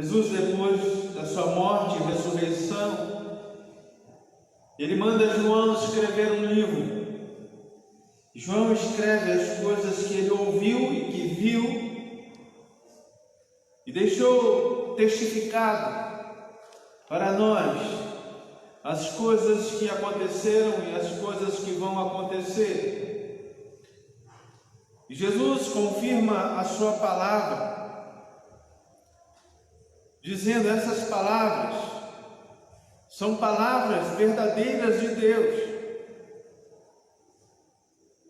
Jesus, depois da sua morte e ressurreição, ele manda João escrever um livro. João escreve as coisas que ele ouviu e que viu e deixou testificado para nós as coisas que aconteceram e as coisas que vão acontecer. E Jesus confirma a sua palavra, dizendo: essas palavras são palavras verdadeiras de Deus.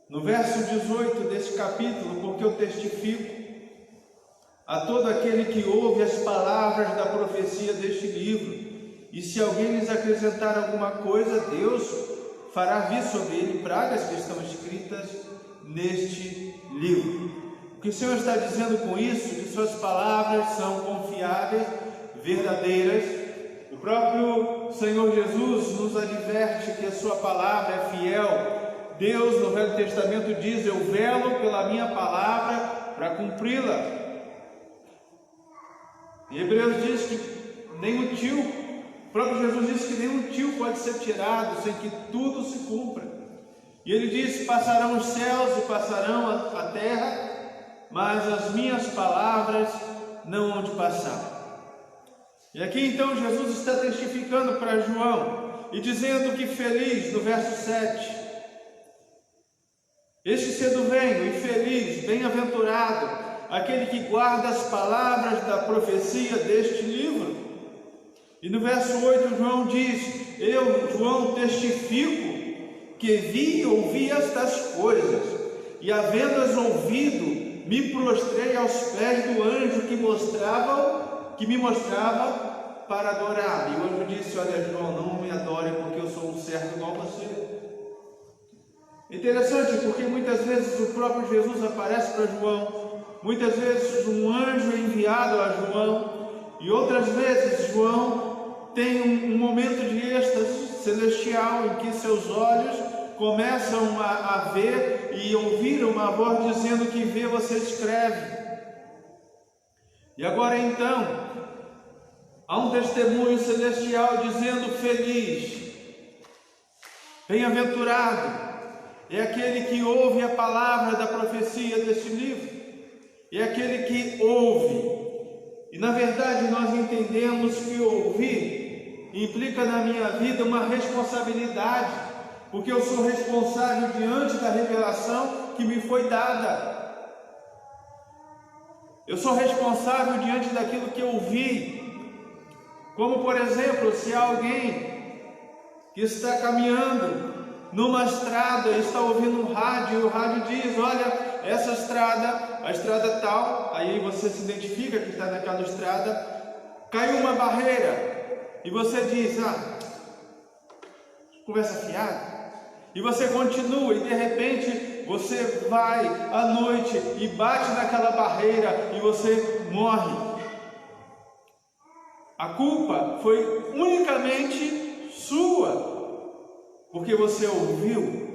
No verso 18 desse capítulo, porque eu testifico a todo aquele que ouve as palavras da profecia deste livro, e se alguém lhes acrescentar alguma coisa, Deus fará vir sobre ele pragas que estão escritas neste livro. O que o Senhor está dizendo com isso? Que suas palavras são confiáveis, verdadeiras. O próprio Senhor Jesus nos adverte que a sua palavra é fiel. Deus, no Velho Testamento, diz: eu velo pela minha palavra para cumpri-la. Em Hebreus diz que nenhum tio, o próprio Jesus diz que nenhum tio pode ser tirado sem que tudo se cumpra. E ele diz: passarão os céus e passarão a terra, mas as minhas palavras não hão de passar. E aqui então Jesus está testificando para João e dizendo que feliz, no verso 7, este cedo venho e feliz, bem-aventurado, aquele que guarda as palavras da profecia deste livro. E no verso 8 João diz: eu, João, testifico que vi e ouvi estas coisas, e havendo-as ouvido, me prostrei aos pés do anjo que me mostrava para adorar. E o anjo disse: olha, João, não me adore, porque eu sou um servo igual a você. Interessante, porque muitas vezes o próprio Jesus aparece para João, muitas vezes um anjo é enviado a João, e outras vezes João tem um momento de êxtase celestial em que seus olhos começam a ver e ouvir uma voz dizendo: que vê, você escreve. E agora então há um testemunho celestial dizendo: feliz, bem-aventurado é aquele que ouve a palavra da profecia deste livro, é aquele que ouve. E na verdade nós entendemos que ouvir implica na minha vida uma responsabilidade, porque eu sou responsável diante da revelação que me foi dada. Eu sou responsável diante daquilo que eu ouvi. Como por exemplo, se alguém que está caminhando numa estrada, está ouvindo um rádio, e o rádio diz: olha, essa estrada, a estrada tal, aí você se identifica que está naquela estrada, caiu uma barreira, e você diz: conversa fiada, e você continua, e de repente você vai à noite e bate naquela barreira e você morre. A culpa foi unicamente sua, porque você ouviu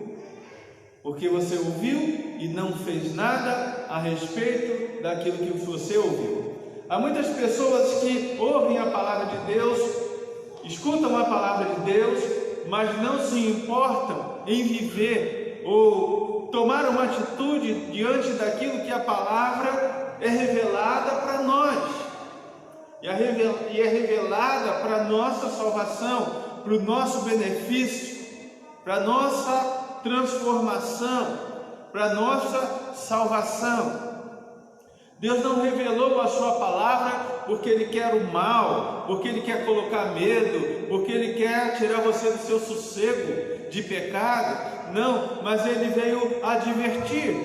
e não fez nada a respeito daquilo que você ouviu. Há muitas pessoas que ouvem a palavra de Deus, escutam a palavra de Deus, mas não se importam em viver ou tomar uma atitude diante daquilo que a palavra é revelada para nós. E é revelada para a nossa salvação, para o nosso benefício, para a nossa transformação, para a nossa salvação. Deus não revelou a sua palavra porque Ele quer o mal, porque Ele quer colocar medo, porque Ele quer tirar você do seu sossego de pecado. Não, mas Ele veio advertir.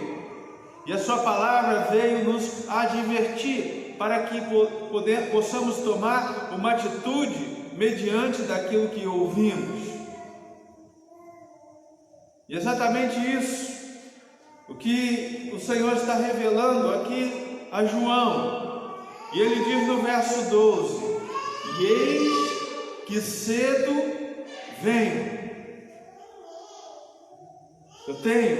E a sua palavra veio nos advertir para que possamos tomar uma atitude mediante daquilo que ouvimos. E exatamente isso, o que o Senhor está revelando aqui a João. E ele diz no verso 12: e eis que cedo venho. Eu tenho,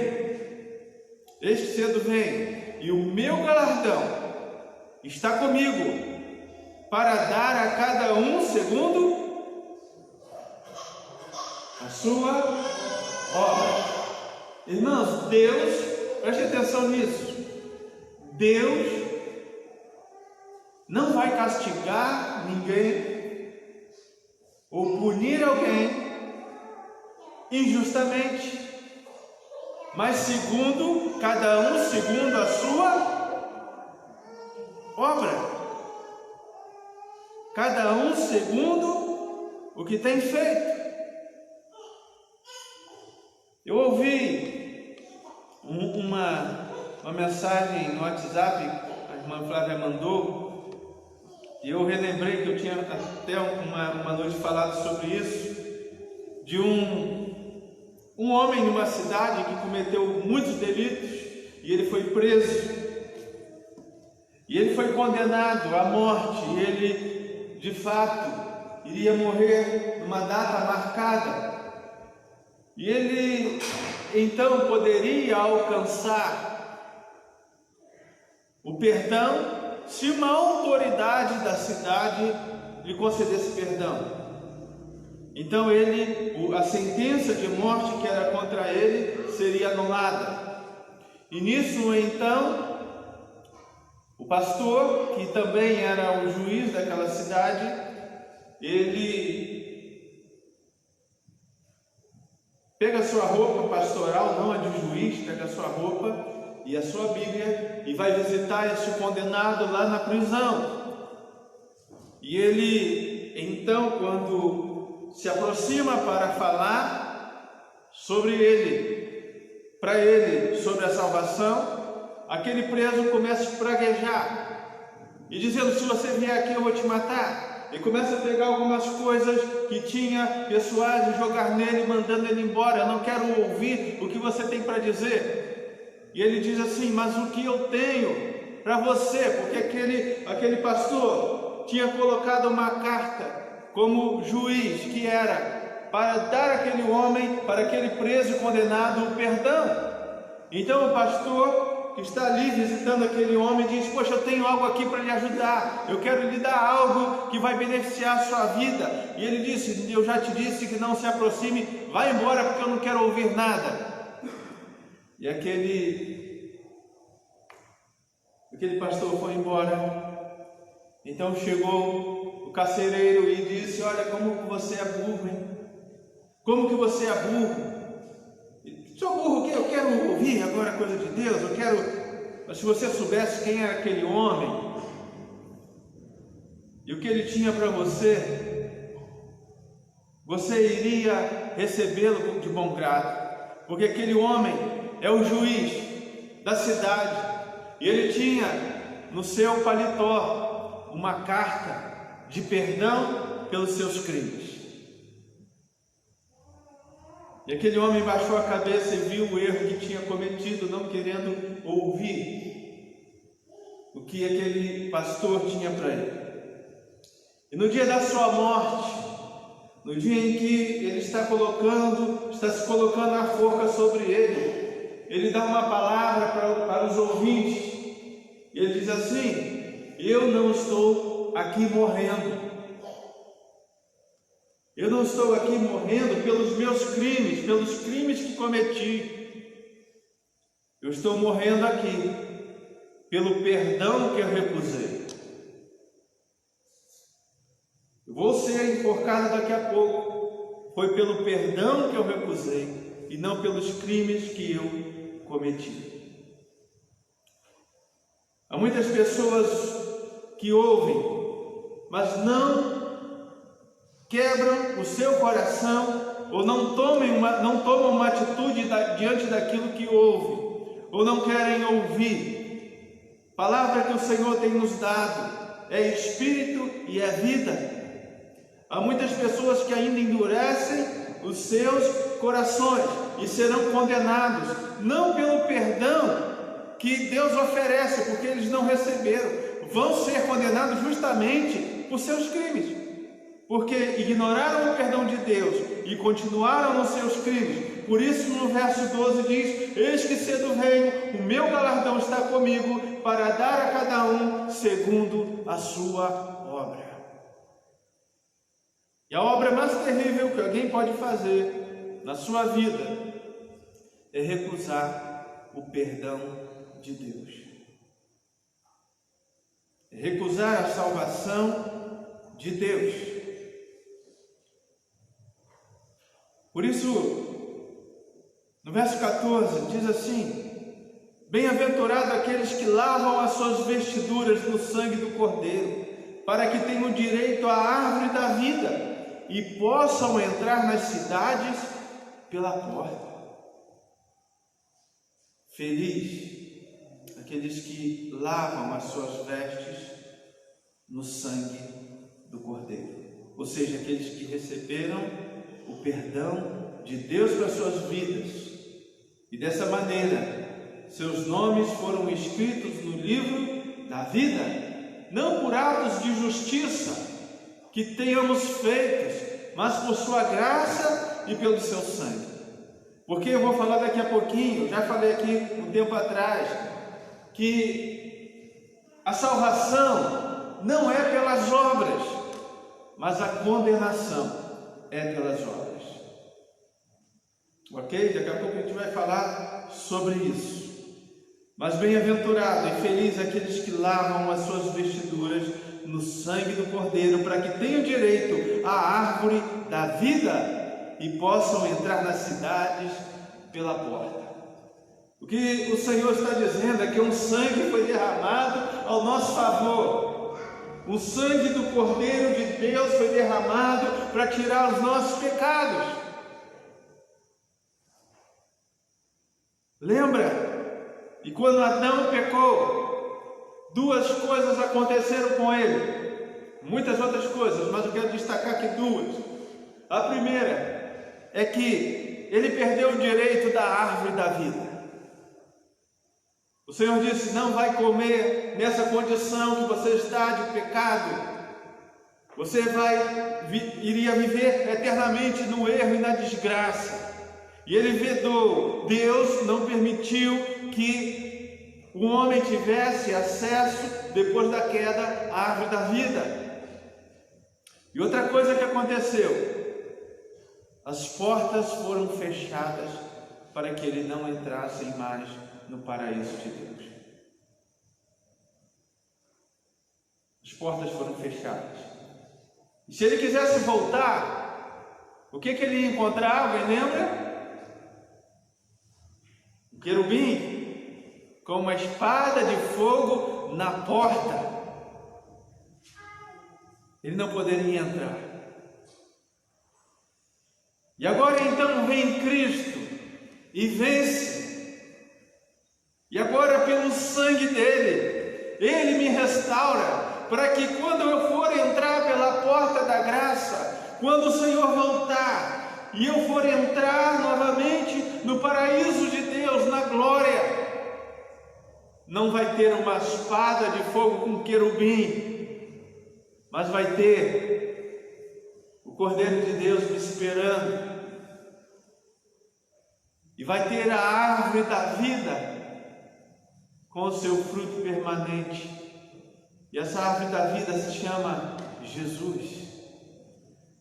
eis que cedo venho, e o meu galardão está comigo, para dar a cada um segundo a sua obra. Irmãos, Deus, preste atenção nisso, Deus não vai castigar ninguém ou punir alguém injustamente, mas segundo cada um, segundo a sua obra, cada um segundo o que tem feito. Eu ouvi uma mensagem no WhatsApp, a irmã Flávia mandou, e eu relembrei que eu tinha até uma noite falado sobre isso, de um homem numa cidade que cometeu muitos delitos, e ele foi preso, e ele foi condenado à morte, e ele de fato iria morrer numa data marcada, e ele então poderia alcançar o perdão se uma autoridade da cidade lhe concedesse perdão. Então a sentença de morte que era contra ele seria anulada. E nisso então, o pastor, que também era o juiz daquela cidade, ele pega a sua roupa pastoral, não a de juiz, pega a sua roupa e a sua Bíblia e vai visitar esse condenado lá na prisão. E ele, então, quando se aproxima para falar sobre ele, para ele, sobre a salvação, aquele preso começa a praguejar e dizendo: se você vier aqui eu vou te matar. E começa a pegar algumas coisas que tinha pessoais e jogar nele, mandando ele embora. Eu não quero ouvir o que você tem para dizer. E ele diz assim: mas o que eu tenho para você? Porque aquele pastor tinha colocado uma carta como juiz que era para dar àquele homem, para aquele preso e condenado, o perdão. Então o pastor que está ali visitando aquele homem diz: poxa, eu tenho algo aqui para lhe ajudar, eu quero lhe dar algo que vai beneficiar a sua vida. E ele disse: eu já te disse que não se aproxime, vai embora porque eu não quero ouvir nada. E aquele pastor foi embora. Então chegou o carcereiro e disse: olha, como que você é burro, hein? Como que você é burro? Sou burro, que eu quero ouvir agora a coisa de Deus, eu quero. Mas se você soubesse quem era aquele homem e o que ele tinha para você, você iria recebê-lo de bom grado, porque aquele homem é o juiz da cidade e ele tinha no seu paletó uma carta de perdão pelos seus crimes. E aquele homem baixou a cabeça e viu o erro que tinha cometido, não querendo ouvir o que aquele pastor tinha para ele. E no dia da sua morte, no dia em que ele está se colocando a forca sobre ele dá uma palavra para os ouvintes. E ele diz assim: eu não estou aqui morrendo. Eu não estou aqui morrendo pelos meus crimes, pelos crimes que cometi. Eu estou morrendo aqui pelo perdão que eu recusei. Eu vou ser enforcado daqui a pouco. Foi pelo perdão que eu recusei e não pelos crimes que eu cometi. Há muitas pessoas que ouvem, mas não quebram o seu coração, ou não tomam uma atitude diante daquilo que ouvem, ou não querem ouvir. A palavra que o Senhor tem nos dado é espírito e é vida. Há muitas pessoas que ainda endurecem os seus corações e serão condenados, não pelo perdão que Deus oferece, porque eles não receberam, vão ser condenados justamente por seus crimes. Porque ignoraram o perdão de Deus e continuaram nos seus crimes. Por isso no verso 12 diz: eis que cedo venho, o meu galardão está comigo, para dar a cada um segundo a sua obra. E a obra mais terrível que alguém pode fazer na sua vida é recusar o perdão de Deus. É recusar a salvação de Deus. Por isso, no verso 14, diz assim: bem-aventurado aqueles que lavam as suas vestiduras no sangue do Cordeiro, para que tenham direito à árvore da vida e possam entrar nas cidades pela porta. Feliz aqueles que lavam as suas vestes no sangue do Cordeiro, ou seja, aqueles que receberam o perdão de Deus para suas vidas, e dessa maneira seus nomes foram escritos no livro da vida, não por atos de justiça que tenhamos feitos, mas por sua graça e pelo seu sangue. Porque eu vou falar daqui a pouquinho, já falei aqui um tempo atrás, que a salvação não é pelas obras, mas a condenação é pelas obras. Ok? Daqui a pouco a gente vai falar sobre isso. Mas bem-aventurado e feliz aqueles que lavam as suas vestiduras no sangue do Cordeiro, para que tenham direito à árvore da vida e possam entrar nas cidades pela porta. O que o Senhor está dizendo é que um sangue foi derramado ao nosso favor. O sangue do Cordeiro de Deus foi derramado para tirar os nossos pecados. Lembra? E quando Adão pecou, duas coisas aconteceram com ele. Muitas outras coisas, mas eu quero destacar aqui duas. A primeira é que ele perdeu o direito da árvore da vida. O Senhor disse: não vai comer nessa condição que você está de pecado. Você iria viver eternamente no erro e na desgraça. E ele vedou, Deus não permitiu que o homem tivesse acesso, depois da queda, à árvore da vida. E outra coisa que aconteceu: as portas foram fechadas para que ele não entrasse mais no paraíso de Deus. As portas foram fechadas. E se ele quisesse voltar, o que ele ia encontrar? Alguém lembra? Um querubim com uma espada de fogo na porta. Ele não poderia entrar. E agora então vem Cristo e vence. E agora, pelo sangue dele, ele me restaura, para que quando eu for entrar pela porta da graça, quando o Senhor voltar e eu for entrar novamente no paraíso de Deus, na glória, não vai ter uma espada de fogo com querubim, mas vai ter o Cordeiro de Deus me esperando, e vai ter a árvore da vida com o seu fruto permanente. E essa árvore da vida se chama Jesus.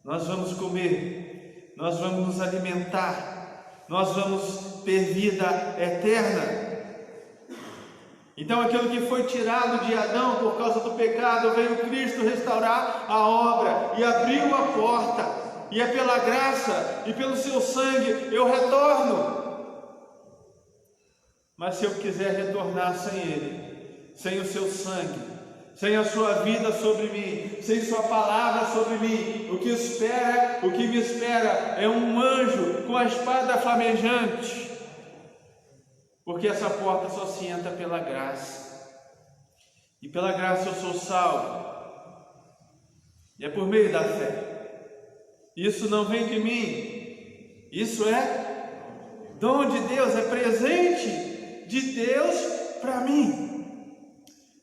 Nós vamos comer, nós vamos nos alimentar, nós vamos ter vida eterna. Então aquilo que foi tirado de Adão por causa do pecado, veio Cristo restaurar a obra e abriu a porta. E é pela graça e pelo seu sangue eu retorno. Mas se eu quiser retornar sem ele, sem o seu sangue, sem a sua vida sobre mim, sem sua palavra sobre mim, o que me espera é um anjo com a espada flamejante. Porque essa porta só se entra pela graça. E pela graça eu sou salvo. E é por meio da fé. Isso não vem de mim. Isso é dom de Deus, é presente de Deus para mim.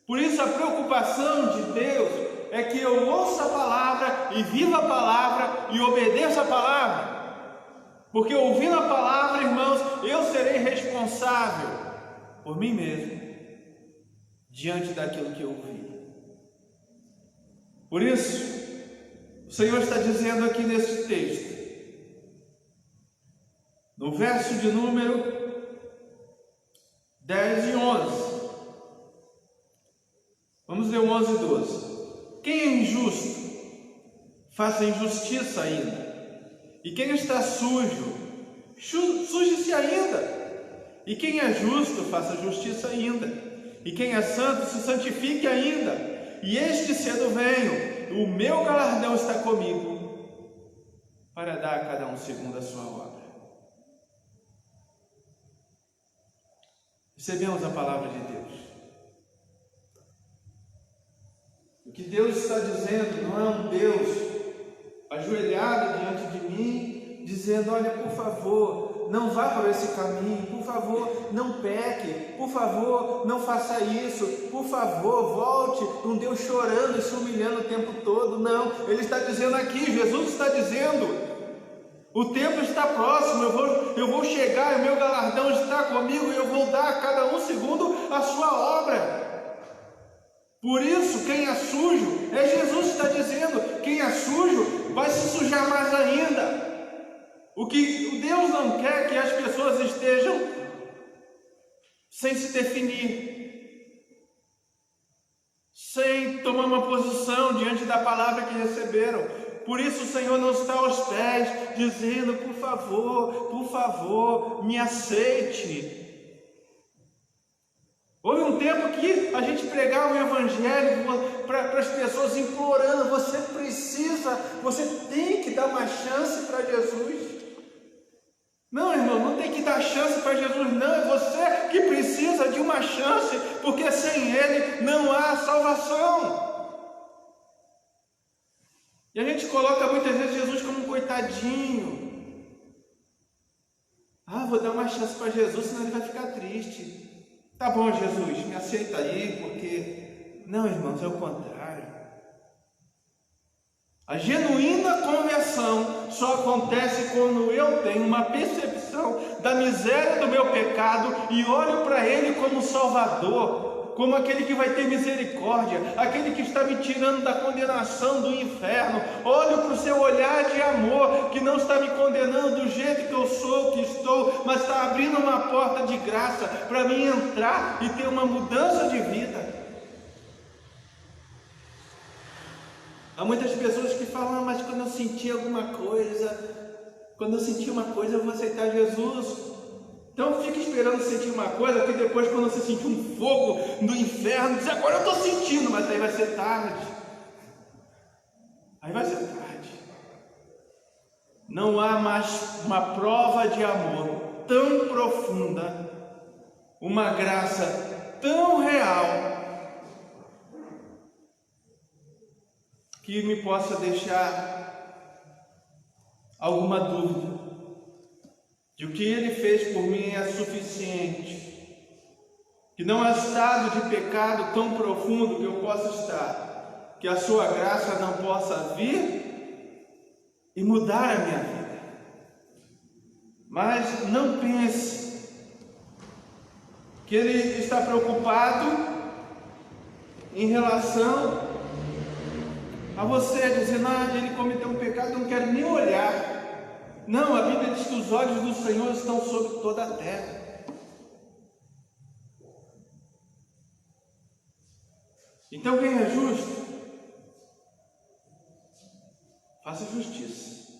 Por isso a preocupação de Deus é que eu ouça a palavra e viva a palavra e obedeça a palavra. Porque ouvindo a palavra, irmãos, eu serei responsável por mim mesmo diante daquilo que eu ouvi. Por isso, o Senhor está dizendo aqui nesse texto, no verso de número 10 e 11. Vamos ler o 11 e 12. Quem é injusto, faça injustiça ainda. E quem está sujo, suje-se ainda. E quem é justo, faça justiça ainda. E quem é santo, se santifique ainda. E eis que cedo venho, o meu galardão está comigo, para dar a cada um segundo a sua obra. Recebemos a palavra de Deus. O que Deus está dizendo não é um Deus ajoelhado diante de mim, dizendo: olha, por favor, não vá por esse caminho, por favor, não peque, por favor, não faça isso, por favor, volte. Um Deus chorando e se humilhando o tempo todo. Não, Ele está dizendo aqui, Jesus está dizendo: o tempo está próximo, eu vou chegar, e o meu galardão está comigo, e eu vou dar a cada um segundo a sua obra. Por isso, quem é sujo, Jesus está dizendo, quem é sujo vai se sujar mais ainda. O que Deus não quer é que as pessoas estejam sem se definir, sem tomar uma posição diante da palavra que receberam. Por isso o Senhor não está aos pés, dizendo: por favor, me aceite. Houve um tempo que a gente pregava o Evangelho para as pessoas, implorando: você tem que dar uma chance para Jesus. Não, irmão, não tem que dar chance para Jesus, não. É você que precisa de uma chance, porque sem Ele não há salvação. E a gente coloca muitas vezes Jesus como um coitadinho. Vou dar uma chance para Jesus, senão Ele vai ficar triste. Tá bom, Jesus, me aceita aí, porque... Não, irmãos, é o contrário. A genuína conversão só acontece quando eu tenho uma percepção da miséria do meu pecado e olho para Ele como Salvador, como aquele que vai ter misericórdia, aquele que está me tirando da condenação do inferno. Olho para o seu olhar de amor, que não está me condenando do jeito que eu sou, que estou, mas está abrindo uma porta de graça para mim entrar e ter uma mudança de vida. Há muitas pessoas que falam: mas quando eu sentir alguma coisa, eu vou aceitar Jesus. Então fica esperando sentir uma coisa, que depois, quando você sentir um fogo do inferno, diz: agora eu estou sentindo, mas aí vai ser tarde. Não há mais uma prova de amor tão profunda, uma graça tão real, que me possa deixar alguma dúvida de o que Ele fez por mim é suficiente, que não é estado de pecado tão profundo que eu possa estar, que a sua graça não possa vir e mudar a minha vida. Mas não pense que Ele está preocupado em relação a você, dizendo: ele cometeu um pecado, eu não quero nem olhar. Não, a Bíblia diz que os olhos do Senhor estão sobre toda a terra. Então, quem é justo, faça justiça.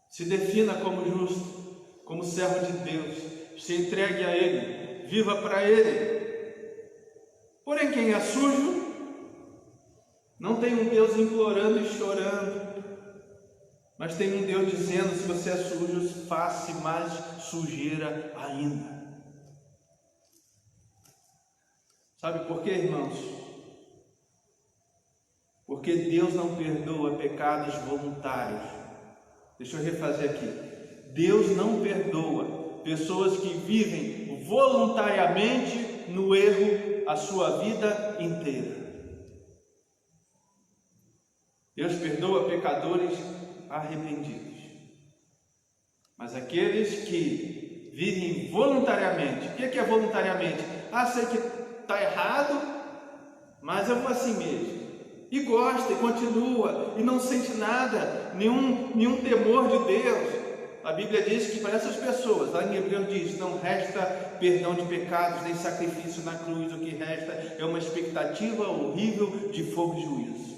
Se defina como justo, como servo de Deus. Se entregue a Ele, viva para Ele. Porém, quem é sujo, não tem um Deus implorando e chorando, mas tem um Deus dizendo: se você é sujo, faça mais sujeira ainda. Sabe por quê, irmãos? Porque Deus não perdoa pecados voluntários. Deixa eu refazer aqui. Deus não perdoa pessoas que vivem voluntariamente no erro a sua vida inteira. Deus perdoa pecadores arrependidos, mas aqueles que vivem voluntariamente. O que é voluntariamente? Sei que está errado, mas eu vou assim mesmo. e gosta, e continua, e não sente nada, nenhum temor de Deus. A Bíblia diz que para essas pessoas, lá em Hebreus diz, não resta perdão de pecados, nem sacrifício na cruz, o que resta é uma expectativa horrível de fogo e juízo.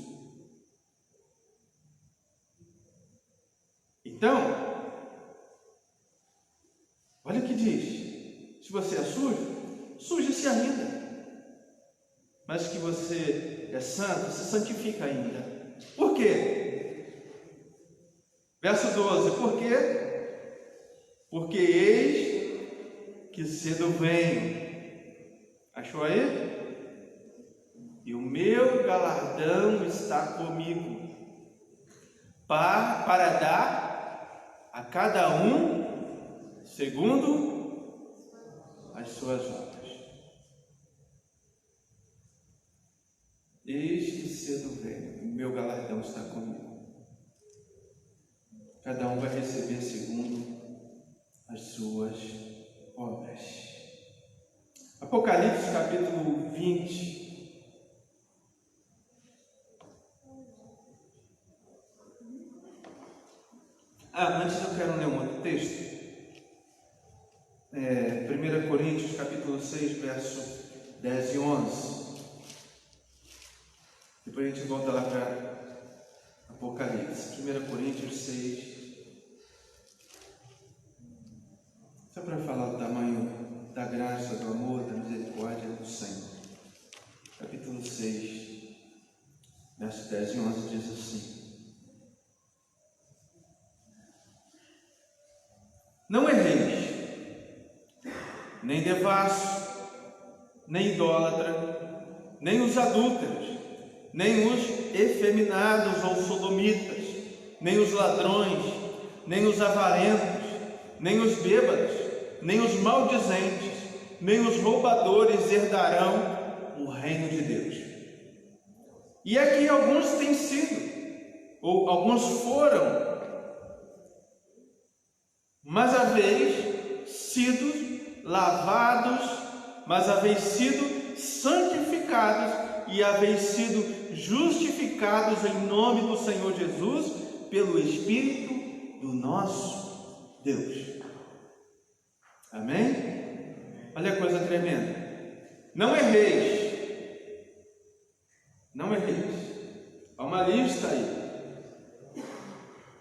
Então, olha o que diz: se você é sujo, suje-se ainda, mas que você é santo, se santifica ainda. Por quê? Verso 12, por quê? Porque eis que cedo venho. Achou aí? E o meu galardão está comigo, para dar a cada um segundo as suas obras. Eis que cedo venho, o meu galardão está comigo. Cada um vai receber segundo as suas obras. Apocalipse capítulo 20. Antes eu quero ler um outro texto. 1 Coríntios capítulo 6, verso 10 e 11. Depois a gente volta lá para Apocalipse. 1 Coríntios 6. Só para falar do tamanho da graça, do amor, da misericórdia do Senhor. Capítulo 6, verso 10 e 11 diz assim: não erreis, nem devasso, nem idólatra, nem os adúlteros, nem os efeminados ou sodomitas, nem os ladrões, nem os avarentos, nem os bêbados, nem os maldizentes, nem os roubadores herdarão o reino de Deus. E aqui alguns têm sido, ou alguns foram, mas haveis sido lavados, mas haveis sido santificados e haveis sido justificados em nome do Senhor Jesus pelo Espírito do nosso Deus. Amém? Olha a coisa tremenda. Não erreis. Não erreis. Há uma lista aí.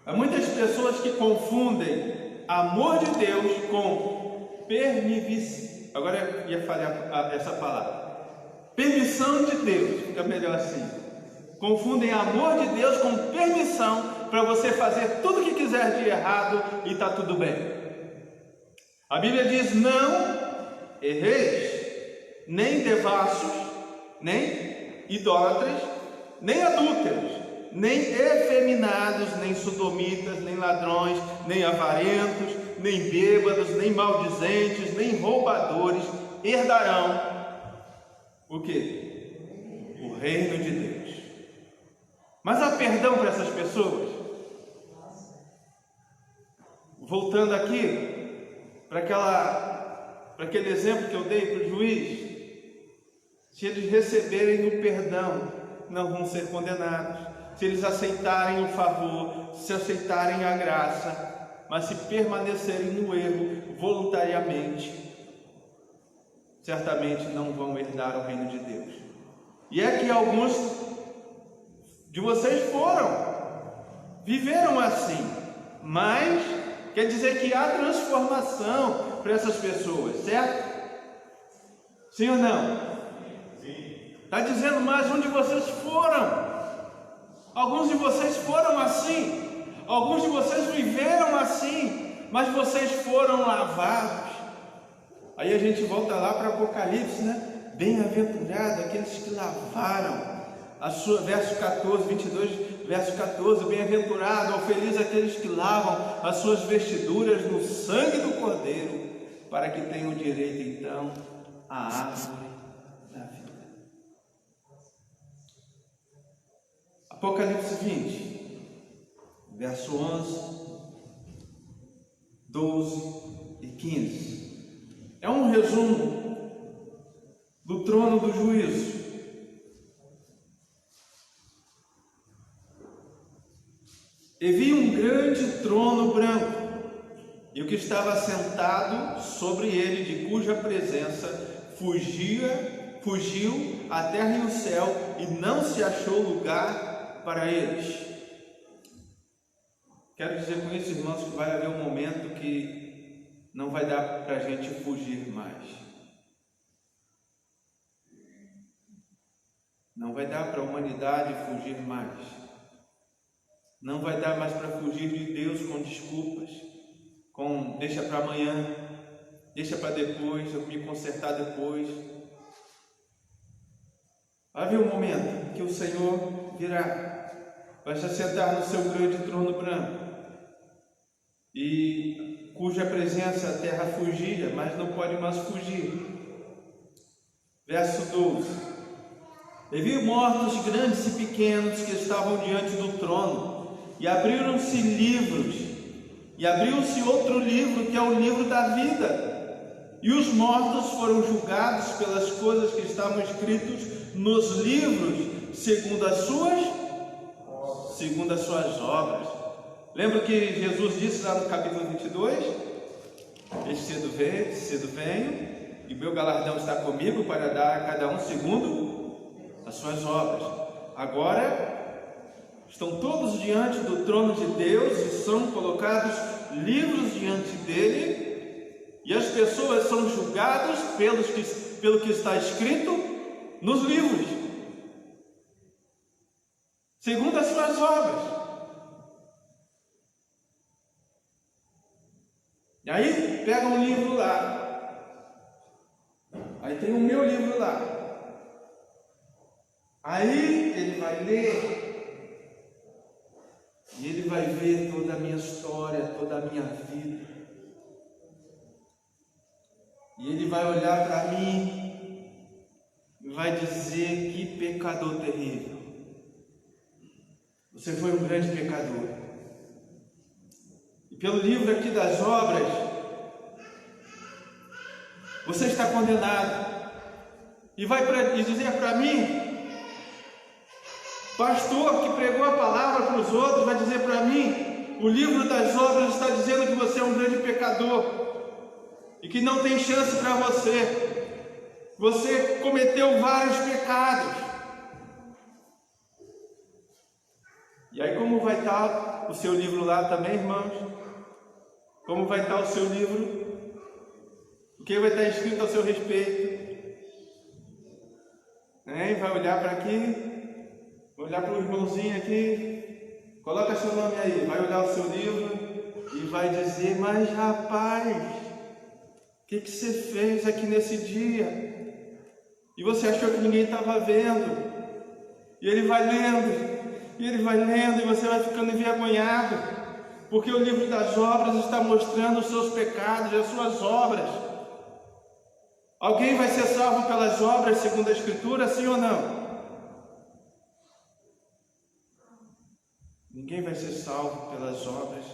Há muitas pessoas que confundem amor de Deus com permissão. Agora eu ia falhar essa palavra. Permissão de Deus. Fica melhor assim. Confundem amor de Deus com permissão para você fazer tudo o que quiser de errado e está tudo bem. A Bíblia diz: não erreis, nem devassos, nem idólatras, nem adúlteros, nem efeminados, nem sodomitas, nem ladrões, nem avarentos, nem bêbados, nem maldizentes, nem roubadores herdarão o quê? O reino de Deus. Mas há perdão para essas pessoas? Voltando aqui para aquele exemplo que eu dei para o juiz, se eles receberem o perdão, não vão ser condenados. Se eles aceitarem o favor, se aceitarem a graça, mas se permanecerem no erro voluntariamente, certamente não vão herdar o reino de Deus. E é que alguns de vocês viveram assim, mas quer dizer que há transformação para essas pessoas, certo? Sim ou não? Sim. Está dizendo mais onde vocês foram. Alguns de vocês foram assim, alguns de vocês viveram assim, mas vocês foram lavados. Aí a gente volta lá para Apocalipse, né? Bem-aventurado aqueles que lavaram a sua, verso 14, 22, verso 14, bem-aventurado ou feliz aqueles que lavam as suas vestiduras no sangue do Cordeiro, para que tenham direito então à árvore da vida. Apocalipse 20, verso 11, 12 e 15. É um resumo do trono do juízo. E vi um grande trono branco, e o que estava sentado sobre ele, de cuja presença fugiu a terra e o céu, e não se achou lugar para eles. Quero dizer com isso, irmãos, que vai haver um momento que não vai dar para a gente fugir mais. Não vai dar para a humanidade fugir mais. Não vai dar mais para fugir de Deus com desculpas, com deixa para amanhã, deixa para depois, eu me consertar depois. Vai haver um momento que o Senhor virá, vai se assentar no seu grande trono branco, e cuja presença a terra fugia, mas não pode mais fugir. Verso 12: E vi mortos grandes e pequenos que estavam diante do trono, e abriram-se livros, e abriu-se outro livro, que é o livro da vida, e os mortos foram julgados pelas coisas que estavam escritas nos livros, segundo as suas obras. Lembra que Jesus disse lá no capítulo 22? Cedo venho, e meu galardão está comigo para dar a cada um segundo as suas obras. Agora estão todos diante do trono de Deus e são colocados livros diante dele, e as pessoas são julgadas pelo que está escrito nos livros, segundo as suas obras. E aí pega um livro lá, aí tem o meu livro lá, aí ele vai ler, e ele vai ver toda a minha história, toda a minha vida, e ele vai olhar para mim e vai dizer: que pecador terrível, você foi um grande pecador. E pelo livro aqui das obras, você está condenado. E vai dizer para mim, pastor que pregou a palavra para os outros, vai dizer para mim: o livro das obras está dizendo que você é um grande pecador e que não tem chance para você. Você cometeu vários pecados. E aí, como vai estar o seu livro lá também, irmãos? Como vai estar o seu livro? O que vai estar escrito ao seu respeito? Vai olhar para aqui, vai olhar para o irmãozinho aqui, coloca seu nome aí, vai olhar o seu livro e vai dizer: mas rapaz, o que você fez aqui nesse dia? E você achou que ninguém estava vendo? E ele vai lendo, e você vai ficando envergonhado, porque o livro das obras está mostrando os seus pecados e as suas obras. Alguém vai ser salvo pelas obras segundo a Escritura, sim ou não? Ninguém vai ser salvo pelas obras.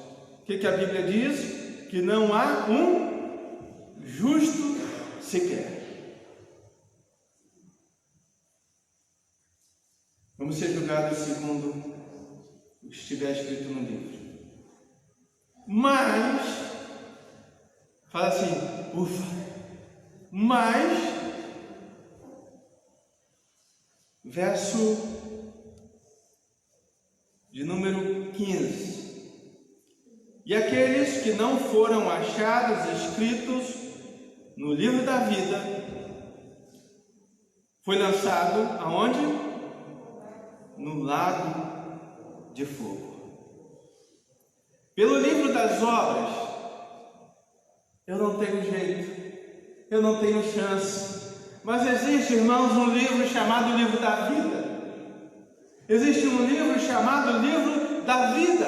O que a Bíblia diz? Que não há um justo sequer. Vamos ser julgados segundo o que estiver escrito no livro. Mas, fala assim, mas, verso de número 15: e aqueles que não foram achados escritos no livro da vida, foi lançado aonde? No lago de fogo. Pelo livro das obras, eu não tenho jeito, eu não tenho chance. Mas existe, irmãos, um livro chamado Livro da Vida. Existe um livro chamado Livro da Vida.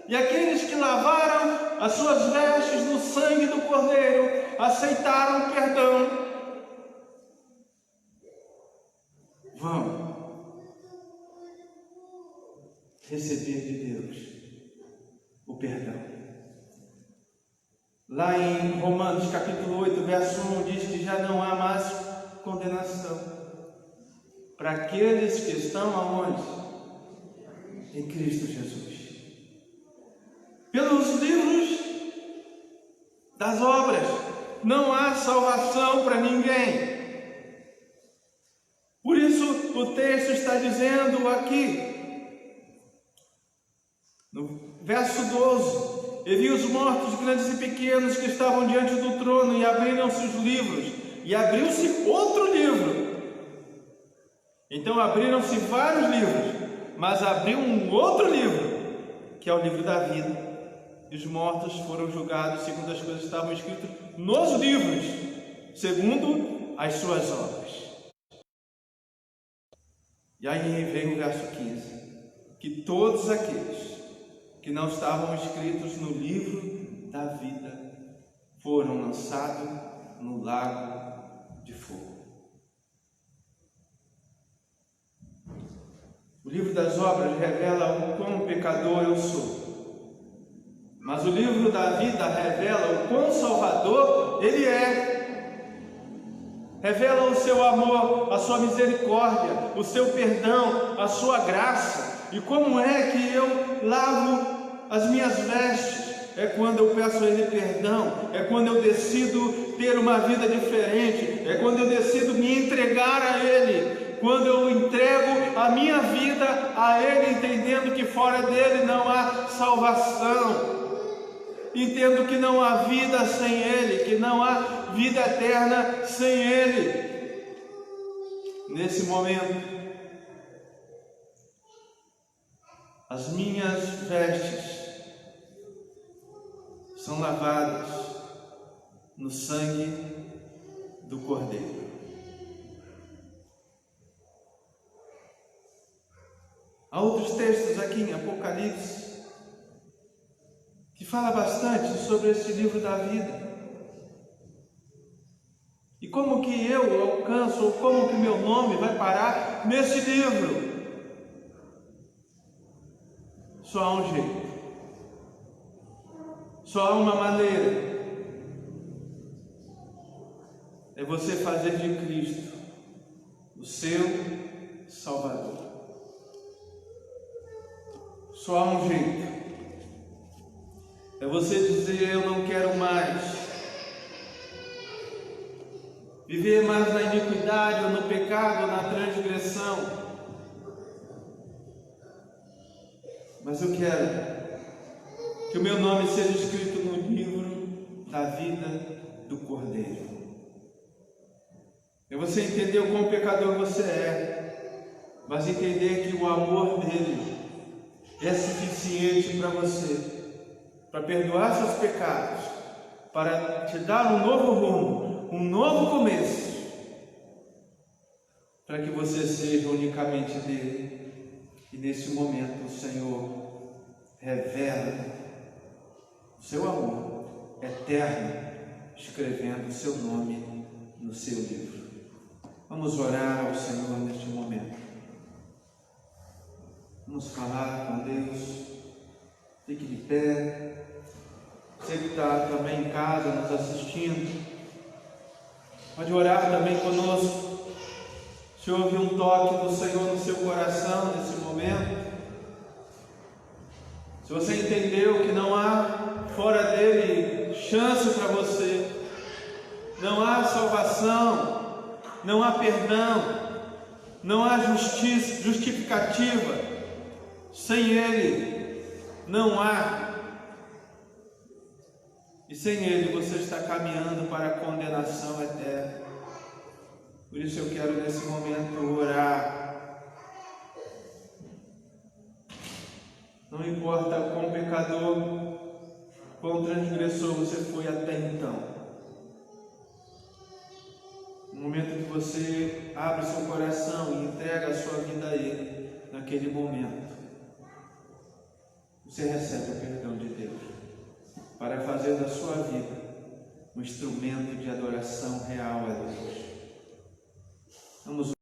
E aqueles que lavaram as suas vestes no sangue do Cordeiro, aceitaram o perdão, vão receber de Deus o perdão. Lá em Romanos capítulo 8, verso 1, diz que já não há mais condenação para aqueles que estão aonde? Em Cristo Jesus. das obras. Não há salvação para ninguém. Por isso o texto está dizendo aqui, no verso 12: "E vi os mortos, grandes e pequenos, que estavam diante do trono, e abriram-se os livros, e abriu-se outro livro." Então abriram-se vários livros, mas abriu um outro livro, que é o livro da vida. E os mortos foram julgados segundo as coisas que estavam escritas nos livros, segundo as suas obras. E aí vem o verso 15: "Que todos aqueles que não estavam escritos no livro da vida foram lançados no lago de fogo." O livro das obras revela o quão pecador eu sou, mas o livro da vida revela o quão salvador Ele é. Revela o seu amor, a sua misericórdia, o seu perdão, a sua graça. E como é que eu lavo as minhas vestes? É quando eu peço a Ele perdão, é quando eu decido ter uma vida diferente, é quando eu decido me entregar a Ele, quando eu entrego a minha vida a Ele, entendendo que fora dEle não há salvação. Entendo que não há vida sem Ele, que não há vida eterna sem Ele. Nesse momento, as minhas vestes são lavadas no sangue do Cordeiro. Há outros textos aqui em Apocalipse que fala bastante sobre esse livro da vida. E como que eu alcanço, ou como que meu nome vai parar nesse livro? Só há um jeito. Só há uma maneira. É você fazer de Cristo o seu Salvador. Só há um jeito. É você dizer: eu não quero mais viver mais na iniquidade, ou no pecado, ou na transgressão, mas eu quero que o meu nome seja escrito no livro da vida do Cordeiro. É você entender o quão pecador você é, mas entender que o amor dele é suficiente para você, para perdoar seus pecados, para te dar um novo rumo, um novo começo, para que você seja unicamente dele. E nesse momento o Senhor revela o seu amor eterno, escrevendo o seu nome no seu livro. Vamos orar ao Senhor neste momento. Vamos falar com Deus. Fique de pé. Você que está também em casa nos assistindo, pode orar também conosco. Se houve um toque do Senhor no seu coração nesse momento, se você entendeu que não há fora dele chance para você, não há salvação, não há perdão, não há justificativa, sem ele não há. E sem Ele você está caminhando para a condenação eterna. Por isso eu quero nesse momento orar. Não importa quão pecador, quão transgressor você foi até então. No momento que você abre seu coração e entrega a sua vida a Ele, naquele momento, você recebe o perdão de Deus, para fazer da sua vida um instrumento de adoração real a Deus. Vamos